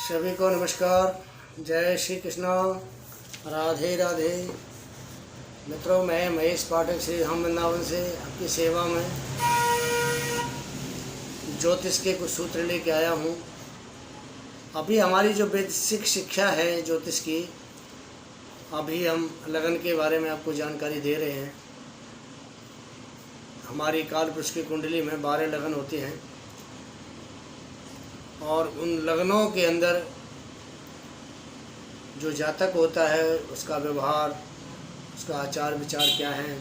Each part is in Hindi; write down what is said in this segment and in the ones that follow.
सभी को नमस्कार। जय श्री कृष्णा, राधे राधे। मित्रों, मैं महेश पाठक श्री धाम वृंदावन से आपकी सेवा में ज्योतिष के कुछ सूत्र लेके आया हूँ। अभी हमारी जो बेसिक शिक्षा है ज्योतिष की, अभी हम लगन के बारे में आपको जानकारी दे रहे हैं। हमारी काल पुरुष की कुंडली में 12 लगन होती हैं और उन लगनों के अंदर जो जातक होता है उसका व्यवहार, उसका आचार विचार क्या है,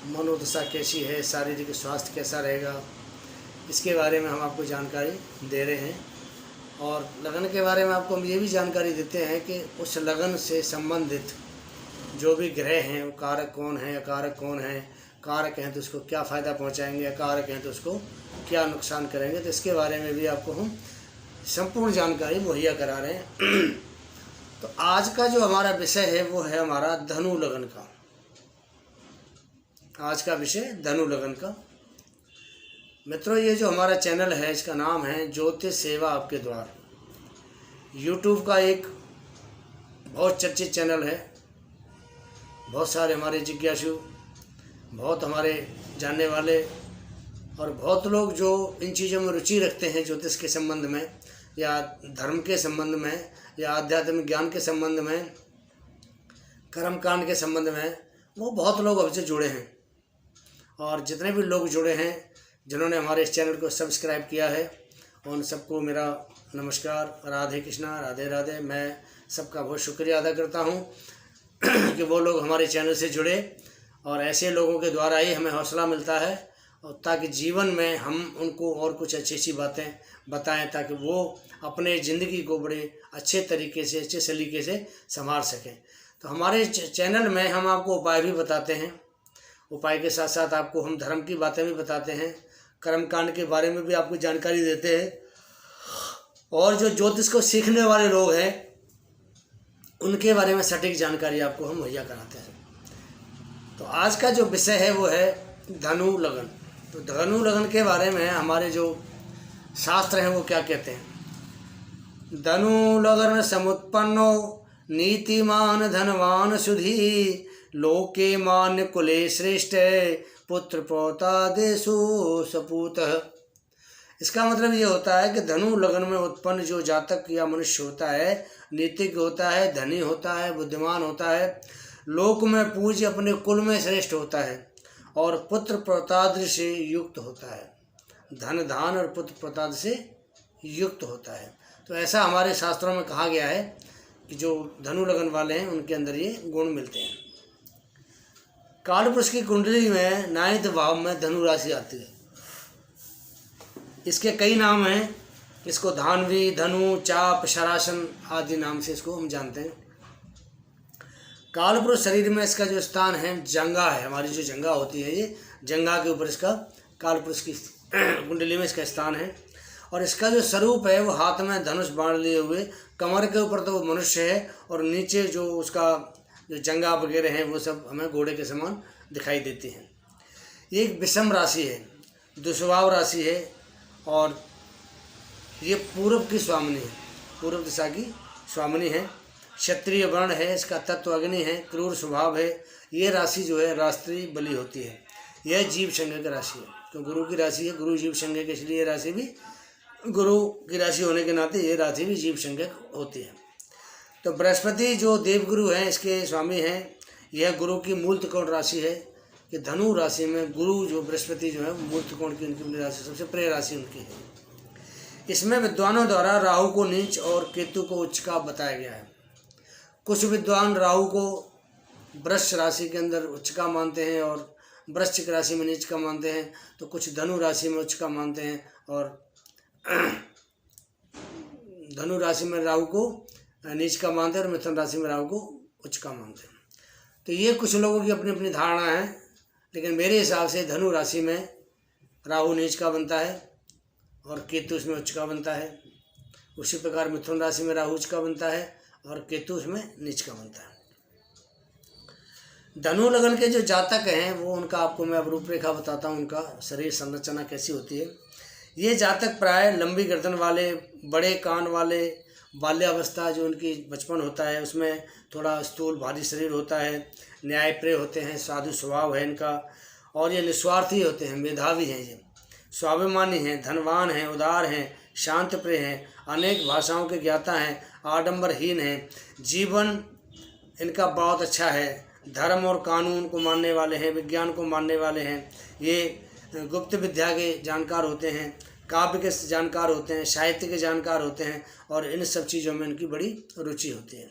मनोदशा कैसी है, शारीरिक स्वास्थ्य कैसा रहेगा, इसके बारे में हम आपको जानकारी दे रहे हैं। और लगन के बारे में आपको हम ये भी जानकारी देते हैं कि उस लगन से संबंधित जो भी ग्रह हैं वो कारक कौन है, अकारक कौन है। कारक हैं तो उसको क्या फ़ायदा पहुंचाएंगे, अकारक हैं तो उसको क्या नुकसान करेंगे, तो इसके बारे में भी आपको हम संपूर्ण जानकारी मुहैया करा रहे हैं। तो आज का जो हमारा विषय है वो है हमारा धनु लगन का। आज का विषय धनु लगन का। मित्रों, ये जो हमारा चैनल है इसका नाम है ज्योतिष सेवा आपके द्वार। यूट्यूब का एक बहुत चर्चित चैनल है। बहुत सारे हमारे जिज्ञासु, बहुत हमारे जानने वाले और बहुत लोग जो इन चीज़ों में रुचि रखते हैं, ज्योतिष के संबंध में या धर्म के संबंध में या आध्यात्मिक ज्ञान के संबंध में, कर्मकांड के संबंध में, वो बहुत लोग अब से जुड़े हैं। और जितने भी लोग जुड़े हैं, जिन्होंने हमारे इस चैनल को सब्सक्राइब किया है, उन सबको मेरा नमस्कार, राधे कृष्णा, राधे राधे। मैं सबका बहुत शुक्रिया अदा करता हूँ कि वो लोग हमारे चैनल से जुड़े और ऐसे लोगों के द्वारा ही हमें हौसला मिलता है, और ताकि जीवन में हम उनको और कुछ अच्छी अच्छी बातें बताएं, ताकि वो अपने ज़िंदगी को बड़े अच्छे तरीके से, अच्छे सलीके से संभाल सकें। तो हमारे चैनल में हम आपको उपाय भी बताते हैं। उपाय के साथ साथ आपको हम धर्म की बातें भी बताते हैं, कर्मकांड के बारे में भी आपको जानकारी देते हैं, और जो ज्योतिष को सीखने वाले लोग हैं उनके बारे में सटीक जानकारी आपको हम मुहैया कराते हैं। तो आज का जो विषय है वो है धनु लगन। तो धनु लगन के बारे में हमारे जो शास्त्र हैं वो क्या कहते हैं। धनु लगन समुत्पन्नो नीतिमान धनवान सुधी, लोके मान्य कुले श्रेष्ठ पुत्र पौतादेशु सपूतः। इसका मतलब ये होता है कि धनु लगन में उत्पन्न जो जातक या मनुष्य होता है, नीतिज्ञ होता है, धनी होता है, बुद्धिमान होता है, लोक में पूज्य, अपने कुल में श्रेष्ठ होता है और पुत्र प्रताद्र से युक्त होता है। धन धान और पुत्र प्रताद से युक्त होता है। तो ऐसा हमारे शास्त्रों में कहा गया है कि जो धनु लगन वाले हैं उनके अंदर ये गुण मिलते हैं। कालपुरुष की कुंडली में 9वें भाव में धनु राशि आती है। इसके कई नाम हैं। इसको धानवी, धनु, चाप, शरासन आदि नाम से इसको हम जानते हैं। कालपुरुष शरीर में इसका जो स्थान है जंगा है। हमारी जो जंगा होती है, ये जंगा के ऊपर इसका कालपुरुष की कुंडली में इसका स्थान है। और इसका जो स्वरूप है वो हाथ में धनुष बाण लिए हुए, कमर के ऊपर तो वो मनुष्य है और नीचे जो उसका जो जंगा वगैरह हैं वो सब हमें घोड़े के समान दिखाई देती हैं। ये एक विषम राशि है, दुस्वभाव राशि है और ये पूर्व की स्वामिनी है, पूर्व दिशा की स्वामिनी है। क्षत्रिय वर्ण है, इसका तत्व अग्नि है, क्रूर स्वभाव है। ये राशि जो है राष्ट्रीय बलि होती है। यह जीव संज्ञक राशि है, तो गुरु की राशि है, गुरु जीव संज्ञक, इसलिए ये राशि भी गुरु की राशि होने के नाते ये राशि भी जीव संज्ञक होती है। तो बृहस्पति जो देवगुरु हैं, इसके स्वामी हैं। यह गुरु की मूल त्रिकोण राशि है कि धनु राशि में गुरु जो बृहस्पति जो है मूल त्रिकोण की उनकी राशि, सबसे प्रिय राशि उनकी है। इसमें विद्वानों द्वारा राहु को नीच और केतु को उच्च का बताया गया है। कुछ विद्वान राहु को वृष राशि के अंदर उच्च का मानते हैं और वृश्चिक राशि में नीच का मानते हैं, तो कुछ धनु राशि में उच्च का मानते हैं और धनु राशि में राहु को नीच का मानते हैं और मिथुन राशि में राहु को उच्च का मानते हैं। तो ये कुछ लोगों की अपनी अपनी धारणा है, लेकिन मेरे हिसाब से धनु राशि में राहु नीच का बनता है और केतु उसमें उच्च का बनता है। उसी प्रकार मिथुन राशि में राहु उच्च का बनता है और केतु उसमें नीच का बनता है। धनु लगन के जो जातक हैं वो उनका आपको मैं अब रूपरेखा बताता हूँ, उनका शरीर संरचना कैसी होती है। ये जातक प्राय लंबी गर्दन वाले, बड़े कान वाले, बाल्यावस्था जो उनकी बचपन होता है उसमें थोड़ा स्थूल भारी शरीर होता है, न्यायप्रिय होते हैं, साधु स्वभाव है इनका, और ये निस्वार्थी होते हैं, मेधावी हैं, ये स्वाभिमानी हैं, धनवान हैं, उदार हैं, शांत प्रिय हैं, अनेक भाषाओं के ज्ञाता हैं, आडंबरहीन हैं, जीवन इनका बहुत अच्छा है, धर्म और कानून को मानने वाले हैं, विज्ञान को मानने वाले हैं, ये गुप्त विद्या के जानकार होते हैं, काव्य के जानकार होते हैं, साहित्य के जानकार होते हैं, और इन सब चीज़ों में इनकी बड़ी रुचि होती है।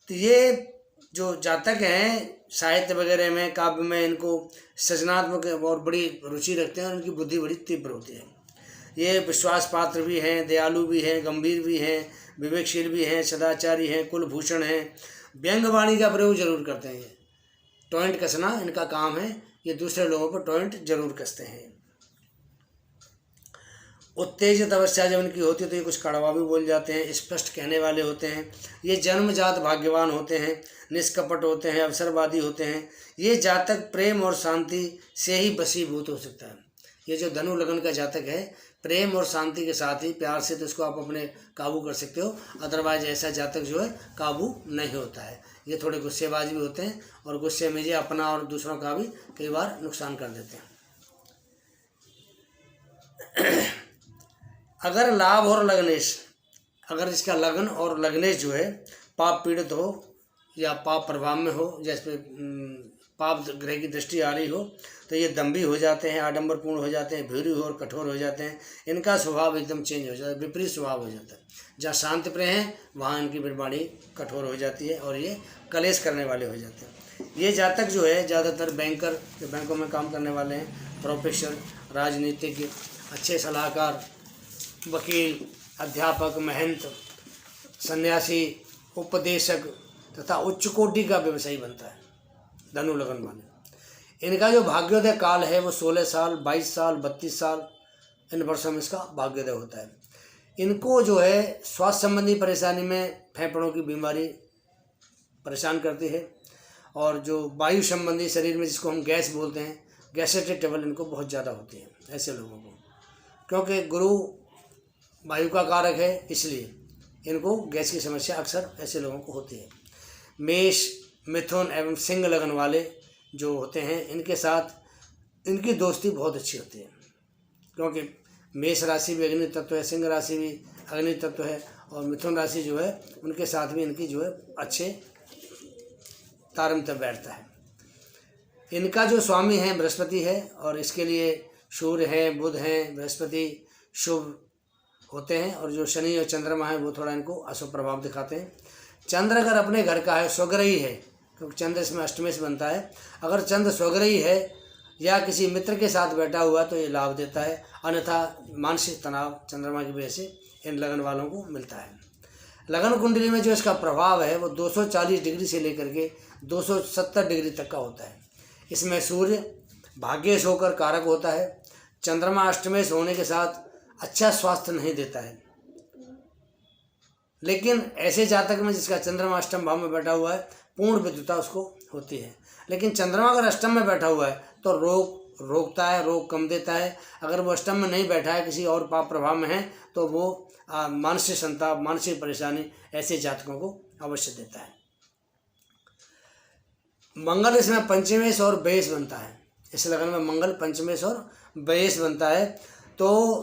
तो ये जो जातक हैं साहित्य वगैरह में, काव्य में, इनको सृजनात्मक और बड़ी रुचि रखते हैं, और उनकी बुद्धि बड़ी तीव्र होती है। ये विश्वास पात्र भी हैं, दयालु भी हैं, गंभीर भी हैं, विवेकशील भी हैं, सदाचारी हैं, कुलभूषण हैं, व्यंग्यवाणी का प्रयोग जरूर करते हैं। ये टॉइंट कसना इनका काम है, ये दूसरे लोगों पर टॉइंट जरूर कसते हैं। उत्तेजित अवस्था जब इनकी होती है तो ये कुछ कड़वा भी बोल जाते हैं, स्पष्ट कहने वाले होते हैं, ये जन्मजात भाग्यवान होते हैं, निष्कपट होते हैं, अवसरवादी होते हैं। ये जातक प्रेम और शांति से ही वशीभूत हो सकता है। ये जो धनु लगन का जातक है, प्रेम और शांति के साथ ही, प्यार से तो इसको आप अपने काबू कर सकते हो, अदरवाइज ऐसा जातक जो है काबू नहीं होता है। ये थोड़े गुस्सेबाज भी होते हैं, और गुस्से में ये अपना और दूसरों का भी कई बार नुकसान कर देते हैं। अगर लाभ और लग्नेश, अगर इसका लगन और लग्नेश जो है पाप पीड़ित हो या पाप प्रभाव में हो, जैसे पाप ग्रह की दृष्टि आ रही हो, तो ये दम्भी हो जाते हैं, आडंबरपूर्ण हो जाते हैं, भीरू और कठोर हो जाते हैं। इनका स्वभाव एकदम चेंज हो जाता है, विपरीत स्वभाव हो जाता है। जहाँ शांत प्रिय हैं वहाँ इनकी वाणी कठोर हो जाती है, और ये कलेश करने वाले हो जाते हैं। ये जातक जो है ज़्यादातर बैंकर, जो बैंकों में काम करने वाले हैं, प्रोफेसर, राजनीतिज्ञ, अच्छे सलाहकार, वकील, अध्यापक, महंत, सन्यासी, उपदेशक तथा उच्च कोटि का व्यवसायी बनता है धनु लगन वाले। इनका जो भाग्योदय काल है वो 16 साल, 22 साल, 32 साल, इन वर्षों में इसका भाग्योदय होता है। इनको जो है स्वास्थ्य संबंधी परेशानी में फेफड़ों की बीमारी परेशान करती है, और जो वायु संबंधी शरीर में जिसको हम गैस बोलते हैं, गैसेट्री ट्रबल इनको बहुत ज़्यादा होती है ऐसे लोगों को, क्योंकि गुरु वायु का कारक है, इसलिए इनको गैस की समस्या अक्सर ऐसे लोगों को होती है। मेष, मिथुन एवं सिंह लगन वाले जो होते हैं, इनके साथ इनकी दोस्ती बहुत अच्छी होती है, क्योंकि मेष राशि भी अग्नि तत्व है, सिंह राशि भी अग्नि तत्व है, और मिथुन राशि जो है उनके साथ भी इनकी जो है अच्छे तारतम्य बैठता है। इनका जो स्वामी है बृहस्पति है, और इसके लिए सूर्य है, बुध हैं, बृहस्पति शुभ होते हैं, और जो शनि और चंद्रमा है वो थोड़ा इनको अशुभ प्रभाव दिखाते हैं। चंद्र अगर अपने घर का है, स्वग्रही है, क्योंकि चंद्र इसमें अष्टमेश बनता है, अगर चंद्र स्वग्रही है या किसी मित्र के साथ बैठा हुआ तो ये लाभ देता है, अन्यथा मानसिक तनाव चंद्रमा की वजह से इन लगन वालों को मिलता है। लगन कुंडली में जो इसका प्रभाव है वो 240 डिग्री से लेकर के 270 डिग्री तक का होता है। इसमें सूर्य भाग्येश होकर कारक होता है, चंद्रमा अष्टमेश होने के साथ अच्छा स्वास्थ्य नहीं देता है। लेकिन ऐसे जातक में जिसका चंद्रमा अष्टम भाव में बैठा हुआ है, पूर्ण विद्युता उसको होती है। लेकिन चंद्रमा अगर अष्टम में बैठा हुआ है तो रोग रोकता है, रोग कम देता है। अगर वो अष्टम में नहीं बैठा है, किसी और पाप प्रभाव में है, तो वो मानसिक संताप, मानसिक परेशानी ऐसे जातकों को अवश्य देता है। मंगल इसमें पंचमेश और व्ययेश बनता है। इस लगन में मंगल पंचमेश और व्ययेश बनता है, तो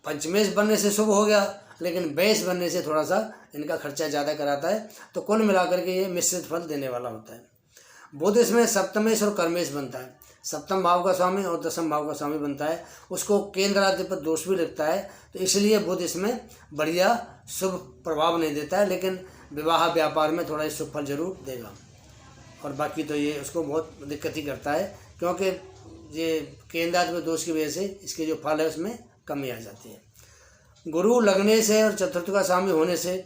पंचमेश बनने से शुभ हो गया, लेकिन व्ययेश बनने से थोड़ा सा इनका खर्चा ज़्यादा कराता है, तो कुल मिलाकर के ये मिश्रित फल देने वाला होता है। बुध इसमें सप्तमेश और कर्मेश बनता है। सप्तम भाव का स्वामी और दसम भाव का स्वामी बनता है, उसको केंद्राधिपति दोष भी लगता है, तो इसलिए बुध इसमें बढ़िया शुभ प्रभाव नहीं देता है, लेकिन विवाह व्यापार में थोड़ा शुभ फल जरूर देगा। और बाकी तो ये उसको बहुत दिक्कत ही करता है, क्योंकि ये केंद्राधिपति दोष की वजह से इसके जो फल है उसमें कमी आ जाती है। गुरु लगने से और चतुर्थ का स्वामी होने से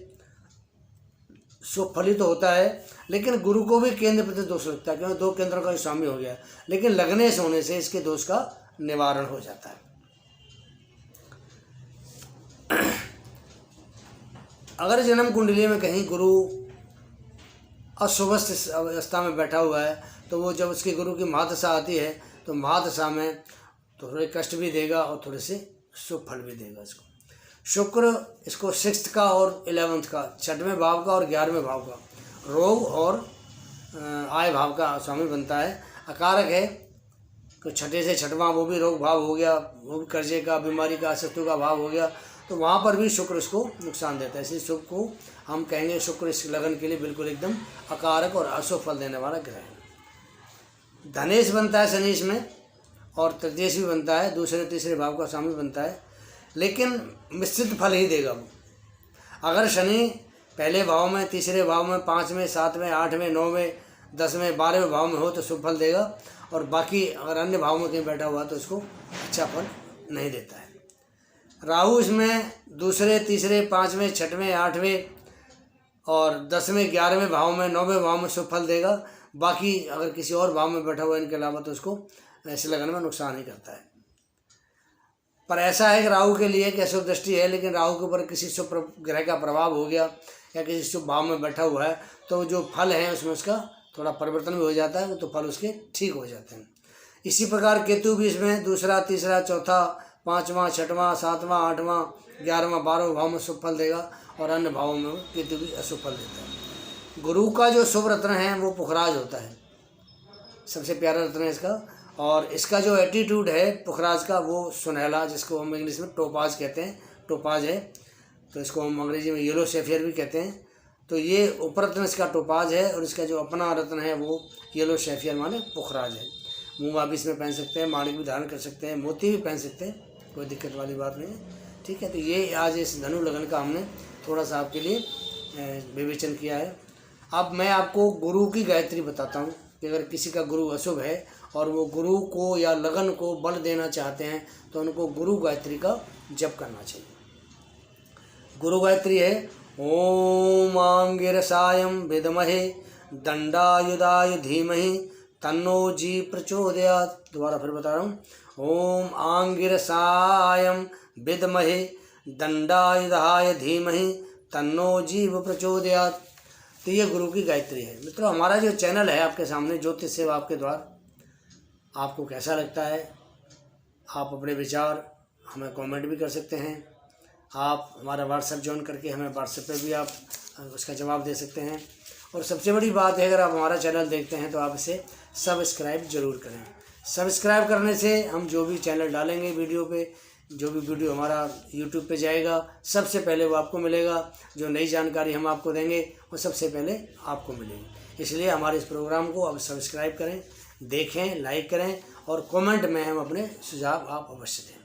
शुभ फलित तो होता है, लेकिन गुरु को भी केंद्र प्रति दोष लगता है, क्योंकि 2 केंद्रों का स्वामी हो गया। लेकिन लगने से होने से इसके दोष का निवारण हो जाता है। अगर जन्म कुंडली में कहीं गुरु अशुभ अवस्था में बैठा हुआ है, तो वो जब उसके गुरु की महादशा आती है तो महादशा में थोड़े कष्ट भी देगा और थोड़े से शुभ फल भी देगा इसको। शुक्र इसको 6th का और 11th का, 6वें भाव का और 11वें भाव का, रोग और आय भाव का स्वामी बनता है। अकारक है तो 6 से 6वां वो भी रोग भाव हो गया, वो भी कर्जे का, बीमारी का, शत्रु का भाव हो गया, तो वहाँ पर भी शुक्र इसको नुकसान देता है। इसलिए शुक्र को हम कहेंगे शुक्र इस लगन के लिए बिल्कुल एकदम अकारक और अशुभ फल देने वाला ग्रह है। धनेश बनता है शनीश में और तृतीयेश भी बनता है, दूसरे तीसरे भाव का स्वामी बनता है, लेकिन मिश्रित फल ही देगा वो। अगर शनि पहले भाव में, तीसरे भाव में, 5वें, 7वें, 8वें, 9वें, 10वें, 12वें भाव में हो तो शुभ फल देगा, और बाकी अगर अन्य भाव में कहीं बैठा हुआ तो उसको अच्छा फल नहीं देता है। राहु इसमें दूसरे, तीसरे, 5वें, 6वें, 8वें और 10वें, 11वें भाव में, 9वें भाव में शुभ फल देगा। बाकी अगर किसी और भाव में बैठा हुआ इनके अलावा तो उसको ऐसे लगन में नुकसान ही करता है। पर ऐसा है कि राहु के लिए कि अशुभ दृष्टि है, लेकिन राहु के ऊपर किसी शुभ ग्रह का प्रभाव हो गया या किसी शुभ भाव में बैठा हुआ है तो जो फल है उसमें उसका थोड़ा परिवर्तन भी हो जाता है, तो फल उसके ठीक हो जाते हैं। इसी प्रकार केतु भी इसमें दूसरा, तीसरा, चौथा, 5वां, 6वां, 7वां, 8वां, 11वां, 12वां भाव में शुभ फल देगा, और अन्य भावों में केतु भी अशुभ फल देता है। गुरु का जो शुभ रत्न है वो पुखराज होता है, सबसे प्यारा रत्न है इसका, और इसका जो एटीट्यूड है पुखराज का वो सुनहला, जिसको हम इंग्लिश में टोपाज कहते हैं, टोपाज है, तो इसको हम अंग्रेजी में येलो सैफियर भी कहते हैं। तो ये उपरत्न इसका टोपाज है, और इसका जो अपना रत्न है वो येलो सैफियर माने पुखराज है। मूंगा भी इसमें पहन सकते हैं, माणिक भी धारण कर सकते हैं, मोती भी पहन सकते हैं, कोई दिक्कत वाली बात नहीं है। ठीक है, तो ये आज इस धनु लगन का हमने थोड़ा सा आपके लिए विवेचन किया है। अब मैं आपको गुरु की गायत्री बताता हूँ कि अगर किसी का गुरु अशुभ है और वो गुरु को या लगन को बल देना चाहते हैं तो उनको गुरु गायत्री का जप करना चाहिए। गुरु गायत्री है ओम आंगिरसायं विद्महे दंडायुधाय धीमहि तन्नो जी प्रचोदयात्। दोबारा फिर बता रहा हूँ, ओम आंगिरसायं विद्महे दंडायुधाय धीमहि तन्नो जीव प्रचोदयात्। तो ये गुरु की गायत्री है। मित्रों, हमारा जो चैनल है आपके सामने ज्योतिष सेवा आपके द्वार, आपको कैसा लगता है? आप अपने विचार हमें कमेंट भी कर सकते हैं। आप हमारा व्हाट्सएप ज्वाइन करके हमें व्हाट्सएप पे भी आप उसका जवाब दे सकते हैं। और सबसे बड़ी बात है, अगर आप हमारा चैनल देखते हैं तो आप इसे सब्सक्राइब जरूर करें। सब्सक्राइब करने से हम जो भी चैनल डालेंगे वीडियो पे, जो भी वीडियो हमारा यूट्यूब पे जाएगा, सबसे पहले वो आपको मिलेगा। जो नई जानकारी हम आपको देंगे वो सबसे पहले आपको मिलेगी। इसलिए हमारे इस प्रोग्राम को अब सब्सक्राइब करें, देखें, लाइक करें, और कमेंट में हम अपने सुझाव आप अवश्य दें।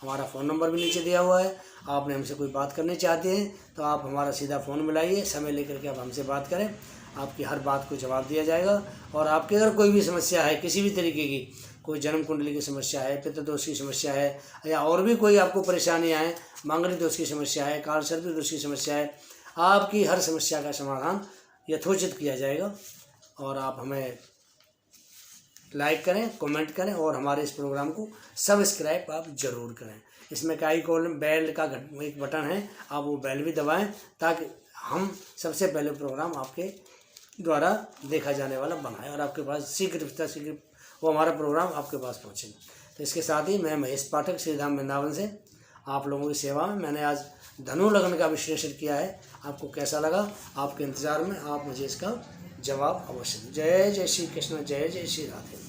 हमारा फ़ोन नंबर भी नीचे दिया हुआ है। आपने हमसे कोई बात करनी चाहते हैं तो आप हमारा सीधा फ़ोन मिलाइए, समय लेकर के आप हमसे बात करें, आपकी हर बात को जवाब दिया जाएगा। और आपके अगर कोई भी समस्या है, किसी भी तरीके की, कोई जन्म कुंडली की समस्या है, पितृ दोष की समस्या है, या और भी कोई आपको परेशानियाँ हैं, मांगलिक दोष की समस्या है, कालसर्प दोष की समस्या है, आपकी हर समस्या का समाधान यथोचित किया जाएगा। और आप हमें लाइक करें, कमेंट करें, और हमारे इस प्रोग्राम को सब्सक्राइब आप जरूर करें। इसमें का आइकॉन बेल का एक बटन है, आप वो बेल भी दबाएं ताकि हम सबसे पहले प्रोग्राम आपके द्वारा देखा जाने वाला बनाएं और आपके पास शीघ्र वो हमारा प्रोग्राम आपके पास पहुँचे। तो इसके साथ ही मैं महेश पाठक, श्रीधाम वृंदावन से आप लोगों की सेवा में मैंने आज धनु लग्न का विश्लेषण किया है। आपको कैसा लगा? आपके इंतज़ार में आप मुझे इसका जवाब अवश्य दें। जय जय श्री कृष्ण, जय जय श्री राधे।